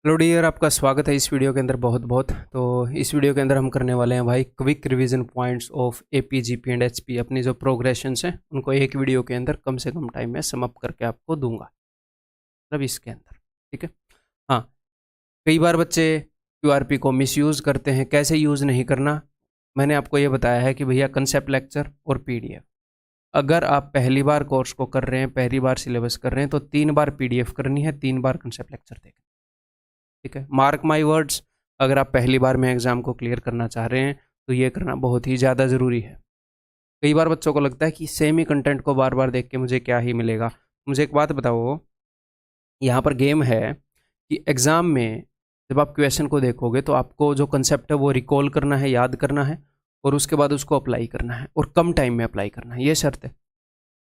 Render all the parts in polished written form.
Hello dear, आपका स्वागत है इस वीडियो के अंदर बहुत बहुत। तो इस वीडियो के अंदर हम करने वाले हैं भाई quick revision points of AP GP and HP. अपनी जो प्रोग्रेशंस हैं उनको एक वीडियो के अंदर कम से कम टाइम में सम अप करके आपको दूंगा, मतलब इसके अंदर। ठीक है। हाँ, कई बार बच्चे क्यूआरपी को मिसयूज़ करते हैं। कैसे यूज़ नहीं करना, मैंने आपको ये बताया है कि भैया कंसेप्ट लेक्चर और पीडीएफ। अगर आप पहली बार कोर्स को कर रहे हैं, पहली बार सिलेबस कर रहे हैं, तो 3 बार पीडीएफ करनी है, 3 बार कंसेप्ट लेक्चर देखना। ठीक है, मार्क माई वर्ड्स, अगर आप पहली बार में एग्ज़ाम को क्लियर करना चाह रहे हैं तो ये करना बहुत ही ज़्यादा ज़रूरी है। कई बार बच्चों को लगता है कि सेम ही कंटेंट को बार बार देख के मुझे क्या ही मिलेगा। मुझे एक बात बताओ, यहाँ पर गेम है कि एग्ज़ाम में जब आप क्वेश्चन को देखोगे तो आपको जो कंसेप्ट है वो रिकॉल करना है, याद करना है, और उसके बाद उसको अप्लाई करना है, और कम टाइम में अप्लाई करना है, ये शर्त है।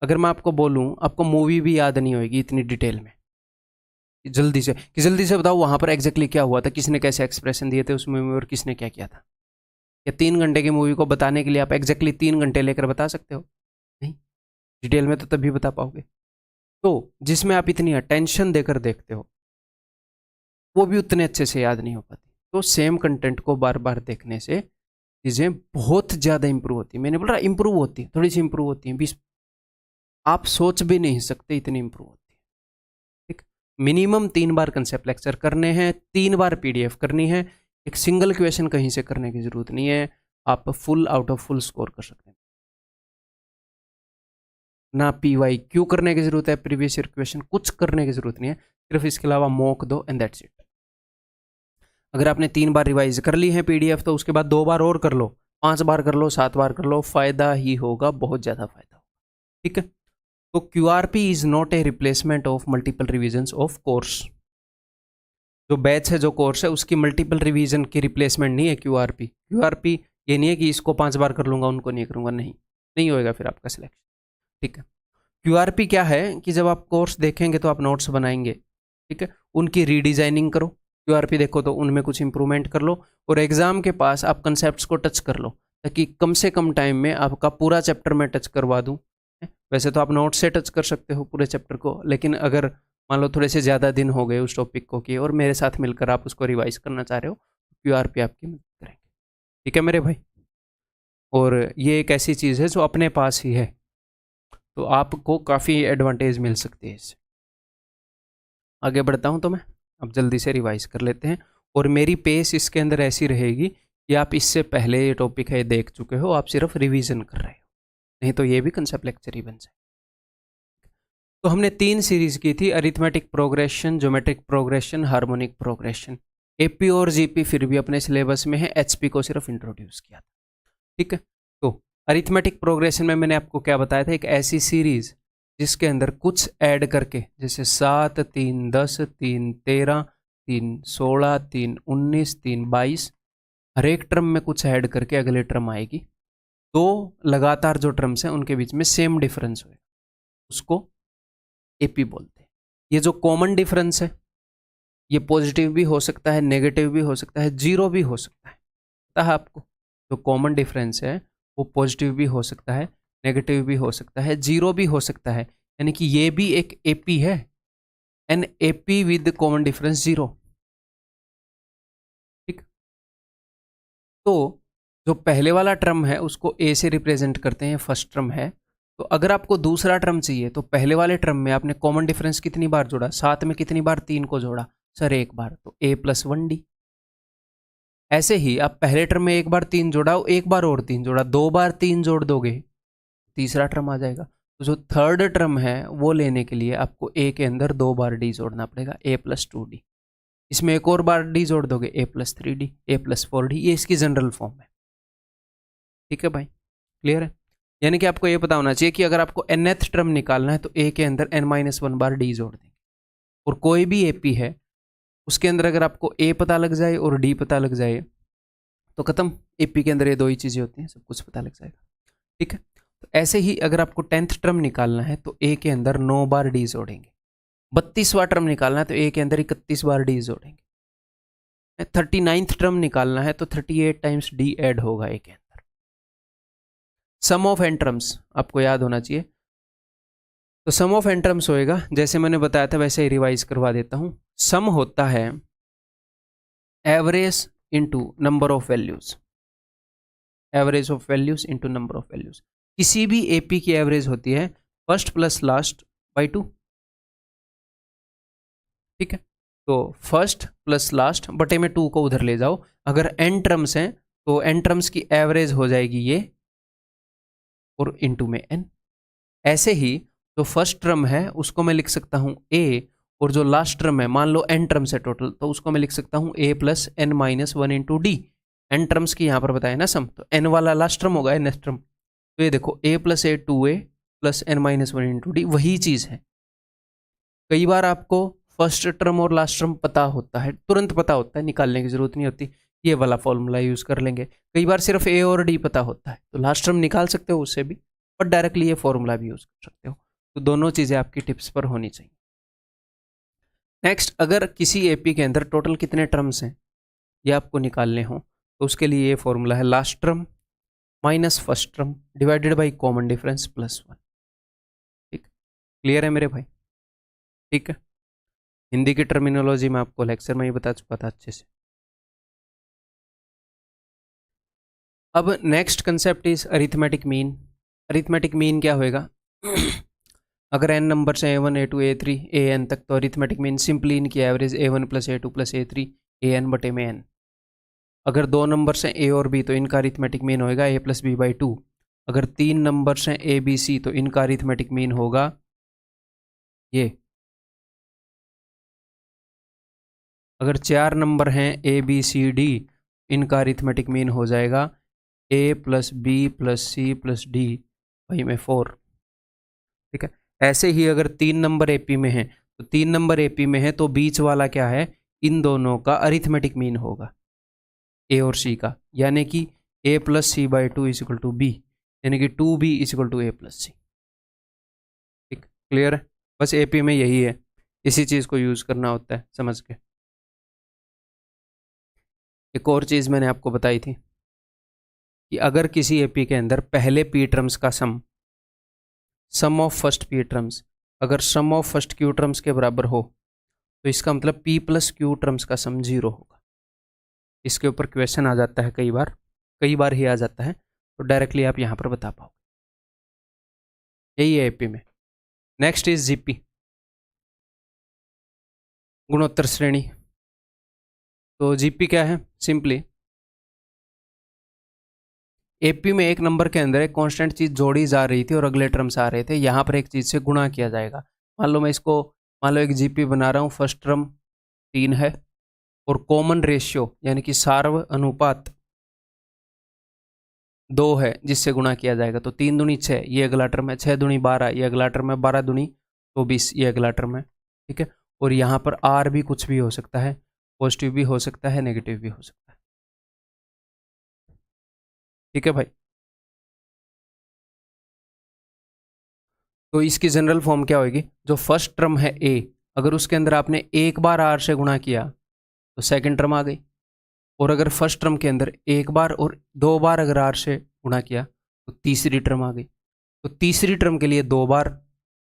अगर मैं आपको बोलूँ, आपको मूवी भी याद नहीं होगी इतनी डिटेल में, जल्दी से बताओ वहां पर एग्जैक्टली क्या हुआ था, किसने कैसे एक्सप्रेशन दिए थे उस मूवी में, और किसने क्या किया था। या 3 घंटे की मूवी को बताने के लिए आप एग्जैक्टली 3 घंटे लेकर बता सकते हो? नहीं, डिटेल में तो तभी बता पाओगे। तो जिसमें आप इतनी अटेंशन देकर देखते हो वो भी उतने अच्छे से याद नहीं हो पाती। तो सेम कंटेंट को बार बार देखने से चीज़ें बहुत ज़्यादा इंप्रूव होती है। मैंने बोल रहा इंप्रूव होती है, थोड़ी सी इंप्रूव होती है, 20 आप सोच भी नहीं सकते इतनी इंप्रूव होती है। ठीक, मिनिमम 3 बार कंसेप्ट लेक्चर करने हैं, 3 बार पीडीएफ करनी है। एक सिंगल क्वेश्चन कहीं से करने की जरूरत नहीं है, आप full out of full score कर सकते हैं। ना पीवाई क्यू करने की जरूरत है, प्रीवियस ईयर क्वेश्चन कुछ करने की जरूरत नहीं है, सिर्फ इसके अलावा मॉक दो एंड दैट्स इट। अगर आपने 3 बार रिवाइज कर ली है पीडीएफ तो उसके बाद 2 बार और कर लो, 5 बार कर लो, 7 बार कर लो, फायदा ही होगा, बहुत ज्यादा फायदा होगा। ठीक है। तो QRP is not a replacement of multiple revision of course. जो बैच है, जो कोर्स है, उसकी मल्टीपल रिवीजन की रिप्लेसमेंट नहीं है क्यूआरपी। क्यूआरपी ये नहीं है कि इसको 5 बार कर लूंगा उनको नहीं करूंगा, नहीं, नहीं होएगा फिर आपका सिलेक्शन। ठीक है। क्यूआरपी क्या है कि जब आप कोर्स देखेंगे तो आप नोट्स बनाएंगे, ठीक है, उनकी रीडिजाइनिंग करो। क्यूआरपी देखो तो उनमें कुछ इंप्रूवमेंट कर लो, और एग्जाम के पास आप कंसेप्ट को टच कर लो, ताकि कम से कम टाइम में आपका पूरा चैप्टर में टच करवा दूँ। वैसे तो आप नोट से टच कर सकते हो पूरे चैप्टर को, लेकिन अगर मान लो थोड़े से ज़्यादा दिन हो गए उस टॉपिक को किए और मेरे साथ मिलकर आप उसको रिवाइज करना चाह रहे हो, क्यूआरपी आपकी मदद करेंगे। ठीक है मेरे भाई। और ये एक ऐसी चीज़ है जो अपने पास ही है, तो आपको काफ़ी एडवांटेज मिल सकती है इससे। आगे बढ़ता हूँ तो मैं अब जल्दी से रिवाइज कर लेते हैं, और मेरी पेस इसके अंदर ऐसी रहेगी कि आप इससे पहले ये टॉपिक है देख चुके हो, आप सिर्फ रिवीजन कर रहे हो, नहीं तो ये भी कंसेप्ट लेक्चर ही बन जाए। तो हमने 3 सीरीज की थी, arithmetic progression, geometric progression, harmonic progression. AP और जीपी फिर भी अपने सिलेबस में है, एचपी को सिर्फ इंट्रोड्यूस किया था। ठीक है। तो अरिथमेटिक प्रोग्रेशन में मैंने आपको क्या बताया था, एक ऐसी सीरीज जिसके अंदर कुछ ऐड करके, जैसे 7 3 10 3 13 3 16 3 19 3 22, हर एक टर्म में कुछ ऐड करके अगले टर्म आएगी। दो लगातार जो टर्म्स हैं उनके बीच में सेम डिफरेंस होगा, उसको एपी बोलते हैं। ये जो कॉमन डिफरेंस है ये पॉजिटिव भी हो सकता है, नेगेटिव भी हो सकता है, जीरो भी हो सकता है। पता है आपको, जो कॉमन डिफरेंस है वो पॉजिटिव भी हो सकता है, नेगेटिव भी हो सकता है, जीरो भी हो सकता है, यानी कि ये भी एक एपी है, an AP with common difference zero. ठीक। तो जो पहले वाला टर्म है उसको ए से रिप्रेजेंट करते हैं, फर्स्ट टर्म है। तो अगर आपको दूसरा टर्म चाहिए तो पहले वाले टर्म में आपने कॉमन डिफरेंस कितनी बार जोड़ा, 7 में कितनी बार 3 को जोड़ा, सर 1 बार, तो a + 1d। ऐसे ही आप पहले टर्म में 1 बार 3 जोड़ा, 1 बार और 3 जोड़ा, 2 बार 3 जोड़ दोगे, तीसरा टर्म आ जाएगा। तो जो थर्ड टर्म है वो लेने के लिए आपको a के अंदर 2 बार d जोड़ना पड़ेगा, a + 2d। इसमें एक और बार d जोड़ दोगे, a + 3d, a + 4d। ये इसकी जनरल फॉर्म है। ठीक है भाई, क्लियर है? यानी कि आपको ये पता होना चाहिए कि अगर आपको nth टर्म निकालना है तो a के अंदर n-1 बार d जोड़ देंगे, और कोई भी एपी है उसके अंदर अगर आपको a पता लग जाए और d पता लग जाए तो खत्म। एपी के अंदर ये 2 ही चीज़ें होती हैं, सब कुछ पता लग जाएगा। ठीक है। तो ऐसे ही अगर आपको 10th टर्म निकालना है तो a के अंदर 9 बार d जोड़ेंगे, 32वां टर्म निकालना है तो a के अंदर 31 बार d जोड़ेंगे, 39th टर्म निकालना है तो 38 टाइम्स d ऐड होगा a के अंदर। सम ऑफ एन टर्म्स आपको याद होना चाहिए। तो सम ऑफ एन टर्म्स होएगा, जैसे मैंने बताया था वैसे ही रिवाइज करवा देता हूँ। सम होता है average into number of values, average of values into number of values. किसी भी एपी की एवरेज होती है फर्स्ट प्लस लास्ट बाई 2, ठीक है। तो फर्स्ट प्लस लास्ट बटे में 2 को उधर ले जाओ, अगर n टर्म्स हैं तो n टर्म्स की एवरेज हो जाएगी ये और इंटू में n। ऐसे ही जो फर्स्ट टर्म है उसको मैं लिख सकता हूँ a, और जो लास्ट टर्म है मान लो n टर्म्स है टोटल, तो उसको मैं लिख सकता हूँ a plus n minus 1 into D. n terms की यहाँ पर बताया ना सम, तो n वाला लास्ट टर्म होगा n टर्म। तो ये देखो a plus a 2a plus n minus 1 into D, वही चीज़ है। कई बार आपको फर्स्ट टर्म और लास्ट टर्म पता होता है, तुरंत पता होता है, निकालने की जरूरत नहीं होती, ये वाला फॉर्मूला यूज़ कर लेंगे। कई बार सिर्फ ए और डी पता होता है तो लास्ट टर्म निकाल सकते हो उससे भी, और डायरेक्टली ये फॉर्मूला भी यूज़ कर सकते हो। तो दोनों चीज़ें आपकी टिप्स पर होनी चाहिए। नेक्स्ट, अगर किसी एपी के अंदर टोटल कितने टर्म्स हैं ये आपको निकालने हो तो उसके लिए ये फॉर्मूला है last term minus first term divided by common difference plus 1। ठीक, क्लियर है मेरे भाई? ठीक है, हिंदी की टर्मिनोलॉजी में आपको लेक्चर में ही बता चुका था अच्छे से। अब next concept is arithmetic mean. Arithmetic mean क्या होएगा? अगर n नंबर है a1 a2 a3 an तक, तो अरिथमेटिक मीन सिंपली इनकी average a1 plus a2 plus a3 an बटे में n। अगर 2 नंबर्स हैं a और b तो इनका अरिथमेटिक मीन होएगा a प्लस बी बाई 2। अगर 3 नंबर्स हैं a b c तो इनका अरिथमेटिक मीन होगा ये। अगर 4 नंबर हैं a b c d, इनका अरिथमेटिक मीन हो जाएगा a plus B plus C plus D वही में 4। ठीक है, ऐसे ही अगर 3 नंबर एपी में है तो 3 नंबर एपी में है तो बीच वाला क्या है, इन दोनों का अरिथमेटिक मीन होगा ए और सी का, यानी कि a plus C by 2 is equal to B, यानी कि 2b is equal to a plus C. ठीक, क्लियर है? बस एपी में यही है, इसी चीज़ को यूज़ करना होता है, समझ के। एक और चीज़ मैंने आपको बताई थी कि अगर किसी एपी के अंदर पहले पी टर्म्स का सम ऑफ फर्स्ट पी टर्म्स अगर सम ऑफ फर्स्ट क्यू टर्म्स के बराबर हो तो इसका मतलब पी प्लस क्यू टर्म्स का सम 0 होगा। इसके ऊपर क्वेश्चन आ जाता है कई बार ही आ जाता है, तो डायरेक्टली आप यहाँ पर बता पाओगे। यही है एपी में। नेक्स्ट इज जीपी, गुणोत्तर श्रेणी। तो जीपी क्या है? सिंपली एपी में एक नंबर के अंदर एक कांस्टेंट चीज जोड़ी जा रही थी और अगले टर्म्स आ रहे थे, यहाँ पर एक चीज से गुणा किया जाएगा। मान लो एक जीपी बना रहा हूँ, फर्स्ट टर्म 3 है और कॉमन रेशियो यानी कि सार्व अनुपात 2 है जिससे गुणा किया जाएगा। तो 3 दूनी 6 ये अगला टर्म है, 6 दूनी 12 ये अगला टर्म है, 12 दूनी 24 ये अगला टर्म है। ठीक है, और यहाँ पर आर भी कुछ भी हो सकता है, पॉजिटिव भी हो सकता है, नेगेटिव भी हो सकता है। ठीक है भाई, तो इसकी जनरल फॉर्म क्या होगी? जो फर्स्ट टर्म है ए, अगर उसके अंदर आपने एक बार आर से गुणा किया तो सेकंड टर्म आ गई, और अगर फर्स्ट टर्म के अंदर एक बार और 2 बार अगर आर से गुणा किया तो तीसरी टर्म आ गई। तो तीसरी टर्म के लिए 2 बार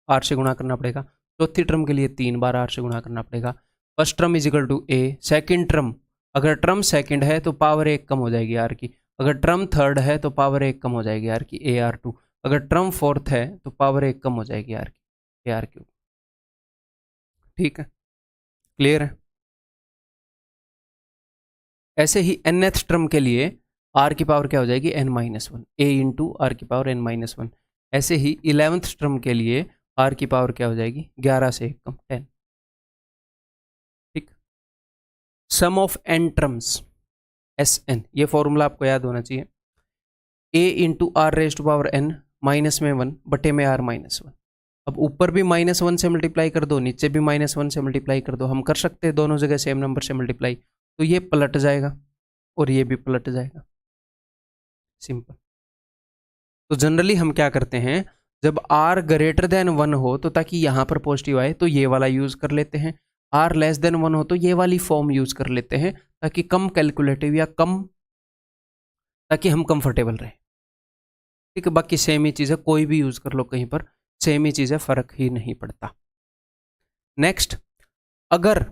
आर से गुणा करना पड़ेगा, चौथी टर्म के लिए 3 बार आर से गुणा करना पड़ेगा। First term is equal to A, second term अगर टर्म सेकेंड है तो पावर 1 कम हो जाएगी आर की, अगर टर्म थर्ड है तो पावर 1 कम हो जाएगी आर की, ए आर 2, अगर टर्म फोर्थ है तो पावर 1 कम हो जाएगी आर की, ए आर क्यूब। ठीक है, क्लियर है? ऐसे ही nth टर्म के लिए r की पावर क्या हो जाएगी? n minus 1, a into r की पावर n माइनस 1। ऐसे ही 11th टर्म के लिए r की पावर क्या हो जाएगी? 11 से 1 कम 10। ठीक, sum of n terms Sn, ये फॉर्मूला आपको याद होना चाहिए, a into r raise to power n minus में 1 बटे में r माइनस 1। अब ऊपर भी -1 से मल्टीप्लाई कर दो, नीचे भी -1 से मल्टीप्लाई कर दो, हम कर सकते हैं दोनों जगह सेम नंबर से मल्टीप्लाई, तो ये पलट जाएगा और ये भी पलट जाएगा, सिंपल। तो जनरली हम क्या करते हैं, जब r ग्रेटर देन 1 हो तो ताकि यहाँ पर पॉजिटिव आए तो ये वाला यूज़ कर लेते हैं, r लेस देन 1 हो तो ये वाली फॉर्म यूज़ कर लेते हैं, ताकि कम कैलकुलेटिव या ताकि हम कंफर्टेबल रहें। ठीक है, बाकी सेम ही चीज़ है, कोई भी यूज़ कर लो कहीं पर, सेम ही चीज़ है, फ़र्क ही नहीं पड़ता। नेक्स्ट, अगर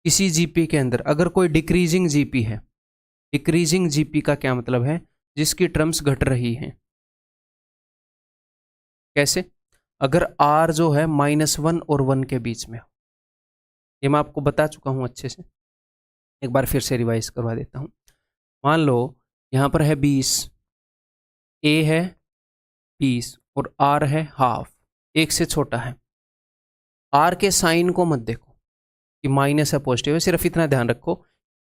किसी जीपी के अंदर अगर कोई डिक्रीजिंग जीपी है, डिक्रीजिंग जीपी का क्या मतलब है, जिसकी टर्म्स घट रही हैं। कैसे? अगर आर जो है -1 और 1 के बीच में हो, ये मैं आपको बता चुका हूं अच्छे से, एक बार फिर से रिवाइज करवा देता हूं। मान लो यहां पर है 20, ए है 20 और आर है हाफ, एक से छोटा है। आर के साइन को मत देखो कि माइनस है पॉजिटिव है, सिर्फ इतना ध्यान रखो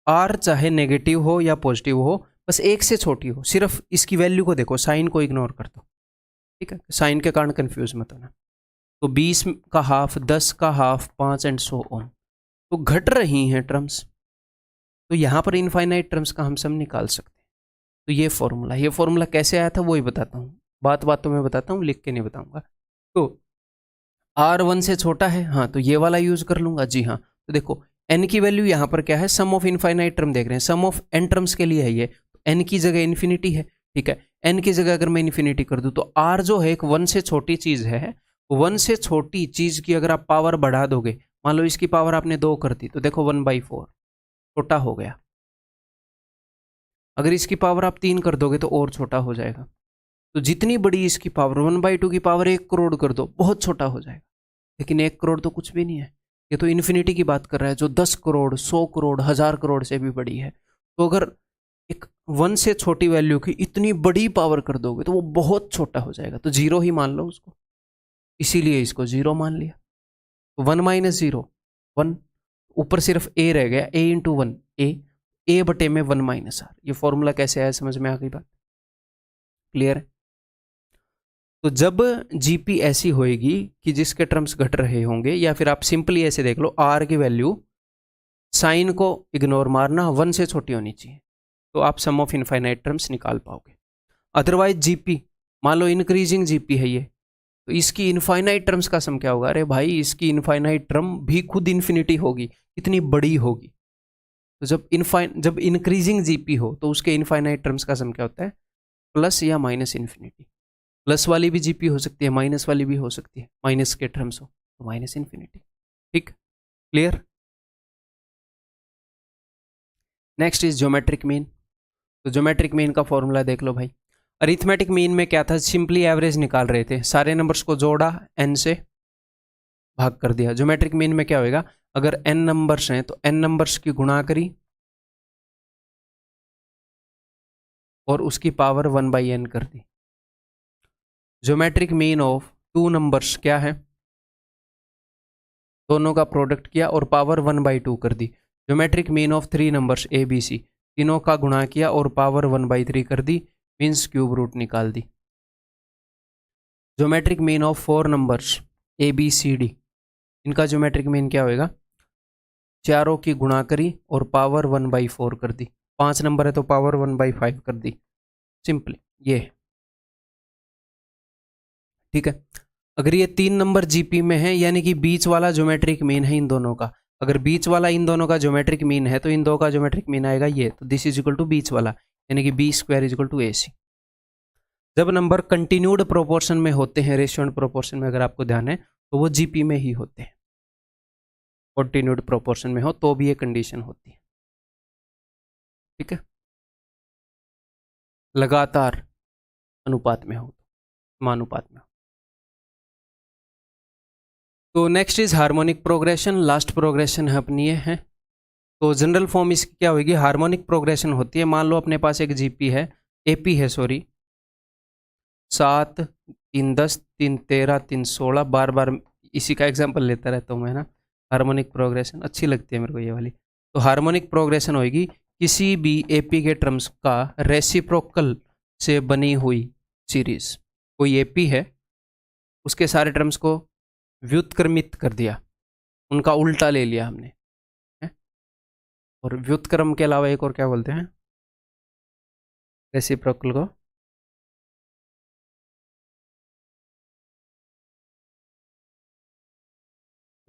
आर चाहे नेगेटिव हो या पॉजिटिव हो, बस एक से छोटी हो, सिर्फ इसकी वैल्यू को देखो, साइन को इग्नोर कर दो, ठीक है? साइन के कारण कंफ्यूज मत होना। तो 20 का हाफ, 10 का हाफ, 5 एंड सो ऑन, तो घट रही हैं टर्म्स, तो यहां पर इनफाइनाइट टर्म्स का हम सम निकाल सकते हैं। तो ये फॉर्मूला कैसे आया था वो ही बताता हूँ, बात बातों में बताता हूँ, लिख के नहीं बताऊंगा। तो R1 से छोटा है, हाँ तो ये वाला यूज कर लूंगा, जी हाँ। तो देखो n की वैल्यू यहाँ पर क्या है, सम ऑफ इनफाइनाइट टर्म देख रहे हैं, सम ऑफ n टर्म्स के लिए है ये, तो n की जगह इन्फिनिटी है, ठीक है? n की जगह अगर मैं इन्फिनिटी कर दूं तो r जो है एक 1 से छोटी चीज है, 1 से छोटी चीज की अगर आप पावर बढ़ा दोगे, मान लो इसकी पावर आपने 2 कर दी, तो देखो 1/4 छोटा हो गया। अगर इसकी पावर आप 3 कर दोगे तो और छोटा हो जाएगा। तो जितनी बड़ी इसकी पावर, 1/2 की पावर 1 करोड़ कर दो, बहुत छोटा हो जाएगा। लेकिन 1 करोड़ तो कुछ भी नहीं है, ये तो इन्फिनिटी की बात कर रहा है, जो 10 करोड़, 100 करोड़, 1000 करोड़ से भी बड़ी है। तो अगर एक 1 से छोटी वैल्यू की इतनी बड़ी पावर कर दोगे तो वो बहुत छोटा हो जाएगा, तो 0 ही मान लो उसको, इसीलिए इसको 0 मान लिया। तो 1 - 0 1, ऊपर सिर्फ a रह गया, a × 1 a बटे में 1 - r। ये फॉर्मूला कैसे आया, समझ में आ गई बात? क्लियर है? तो जब जीपी ऐसी होएगी कि जिसके टर्म्स घट रहे होंगे, या फिर आप सिंपली ऐसे देख लो, आर की वैल्यू साइन को इग्नोर मारना, 1 से छोटी होनी चाहिए, तो आप सम ऑफ इनफाइनाइट टर्म्स निकाल पाओगे। अदरवाइज जीपी, मान लो इंक्रीजिंग जीपी है ये, तो इसकी इनफाइनाइट टर्म्स का सम क्या होगा? अरे भाई इसकी इनफाइनाइट टर्म भी खुद इन्फिनिटी होगी, इतनी बड़ी होगी। तो जब इंक्रीजिंग जीपी हो तो उसके इनफाइनाइट टर्म्स का सम क्या होता है? प्लस या माइनस इन्फिनिटी। प्लस वाली भी जीपी हो सकती है, माइनस वाली भी हो सकती है, माइनस के टर्म्स हो तो माइनस इन्फिनिटी। ठीक, clear? Next is geometric mean. तो ज्योमेट्रिक मीन का फॉर्मूला देख लो भाई। अरिथमेटिक मीन में क्या था, सिंपली एवरेज निकाल रहे थे, सारे नंबर्स को जोड़ा, n से भाग कर दिया। ज्योमेट्रिक मीन में क्या होएगा, अगर n नंबर्स हैं तो n नंबर्स की गुणा करी और उसकी पावर 1/n कर दी। ज्योमेट्रिक मीन ऑफ 2 नंबर्स क्या है, दोनों का प्रोडक्ट किया और पावर 1/2 कर दी। Geometric mean of 3 numbers A B C, तीनों का गुणा किया और पावर 1/3 कर दी, मीन्स क्यूब रूट निकाल दी। Geometric mean of 4 numbers A B C D, इनका ज्योमेट्रिक मीन क्या होएगा, चारों की गुणा करी और पावर 1/4 कर दी। 5 नंबर है तो पावर 1/5 कर दी, सिंपली ये। ठीक है, अगर ये 3 नंबर जीपी में है, यानी कि बीच वाला ज्योमेट्रिक मीन है इन दोनों का, अगर बीच वाला इन दोनों का ज्योमेट्रिक मीन है तो इन दो का ज्योमेट्रिक मीन आएगा ये, तो दिस इज इक्वल टू बीच वाला, यानी कि b² is equal to AC। जब नंबर कंटिन्यूड प्रोपोर्शन में होते हैं, रेशियो एंड प्रोपोर्शन में, अगर आपको ध्यान है तो वो जीपी में ही होते हैं। कंटिन्यूड प्रोपोर्शन में हो तो भी ये कंडीशन होती है। ठीक है, लगातार अनुपात में हो, समानुपात में हो। तो next is harmonic progression, last progression है अपनी ये है। तो जनरल फॉर्म इसकी क्या होगी, हार्मोनिक प्रोग्रेशन होती है। मान लो अपने पास एक जीपी है, एपी है सॉरी, 7 3 10 3 13 3 16, बार बार इसी का एग्जांपल लेता रहता हूँ मैं ना। हार्मोनिक प्रोग्रेशन अच्छी लगती है मेरे को ये वाली। तो हार्मोनिक प्रोग्रेशन होगी किसी भी एपी के टर्म्स का रेसिप्रोकल से बनी हुई सीरीज। कोई एपी है, उसके सारे टर्म्स को व्युत्क्रमित कर दिया, उनका उल्टा ले लिया हमने, है? और व्युत्क्रम के अलावा एक और क्या बोलते हैं, रेसिप्रोकल को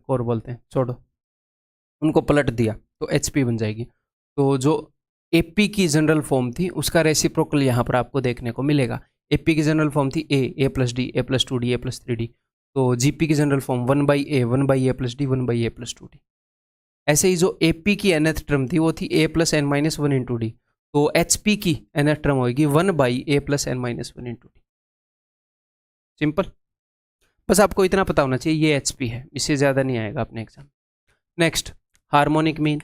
और बोलते हैं, छोड़ो, उनको पलट दिया तो HP बन जाएगी। तो जो एपी की जनरल फॉर्म थी उसका रेसिप्रोकल यहाँ पर आपको देखने को मिलेगा। एपी की जनरल फॉर्म थी a + d, a + 2d, a + 3d। तो जीपी की general form 1/a, 1/a + d, 1/a + 2d। ऐसे ही जो AP की nth टर्म थी वो थी a plus n minus one into D, तो HP की nth टर्म होगी 1/a+n-1 इंटू डी। सिंपल, बस आपको इतना पता होना चाहिए ये HP है, इससे ज़्यादा नहीं आएगा अपने exam. Next, harmonic mean.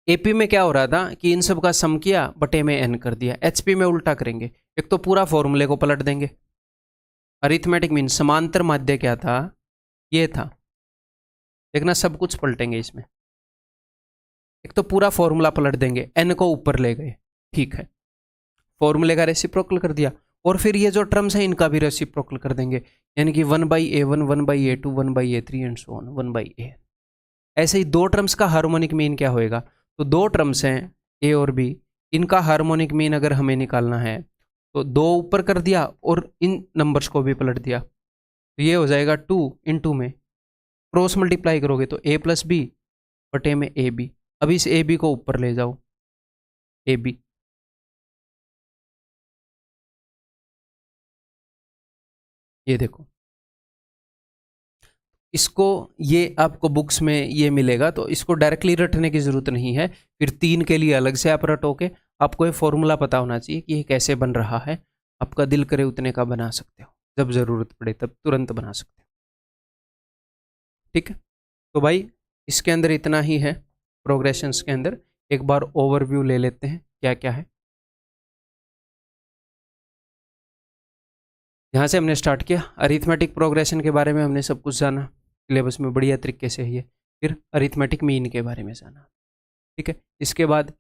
AP में क्या हो रहा था कि इन सब का सम किया बटे में n कर दिया, HP में उल्टा करेंगे, एक तो पूरा फॉर्मूले को पलट देंगे। अरिथमेटिक मीन, समांतर माध्य क्या था, ये था, देखना सब कुछ पलटेंगे इसमें। एक तो पूरा फॉर्मूला पलट देंगे, n को ऊपर ले गए, ठीक है, फॉर्मूले का रेसिप्रोकल कर दिया, और फिर ये जो टर्म्स हैं इनका भी रेसिप्रोकल कर देंगे, यानी कि 1/a1, 1/a2, 1/a3 and so on 1/a। ऐसे ही दो टर्म्स का हार्मोनिक मीन क्या होएगा, तो दो टर्म्स हैं a और b, इनका हार्मोनिक मीन अगर हमें निकालना है तो दो ऊपर कर दिया और इन नंबर्स को भी पलट दिया, तो ये हो जाएगा 2 × में क्रॉस मल्टीप्लाई करोगे तो a प्लस बी बटे में ए बी। अब इस ए बी को ऊपर ले जाओ, ए बी, ये देखो, इसको ये आपको बुक्स में ये मिलेगा, तो इसको डायरेक्टली रटने की ज़रूरत नहीं है, फिर 3 के लिए अलग से आप रटोगे, आपको ये फॉर्मूला पता होना चाहिए कि ये कैसे बन रहा है, आपका दिल करे उतने का बना सकते हो, जब ज़रूरत पड़े तब तुरंत बना सकते हो। ठीक है, तो भाई इसके अंदर इतना ही है, प्रोग्रेशंस के अंदर एक बार ओवरव्यू ले लेते हैं क्या क्या है। यहाँ से हमने स्टार्ट किया, अरिथमेटिक प्रोग्रेशन के बारे में हमने सब कुछ जाना, सिलेबस में बढ़िया तरीके से है। फिर अरिथमेटिक मीन के बारे में जाना, ठीक है। इसके बाद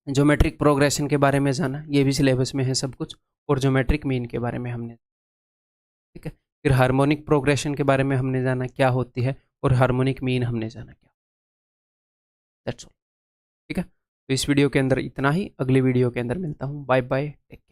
ज्योमेट्रिक प्रोग्रेशन के बारे में जाना, ये भी सिलेबस में है सब कुछ, और ज्योमेट्रिक मीन के बारे में हमने, ठीक है। फिर हार्मोनिक प्रोग्रेशन के बारे में हमने जाना क्या होती है, और हार्मोनिक मीन हमने जाना क्या, दैट्स ऑल, ठीक है। तो इस वीडियो के अंदर इतना ही, अगली वीडियो के अंदर मिलता हूँ, बाय बाय, टेक केयर।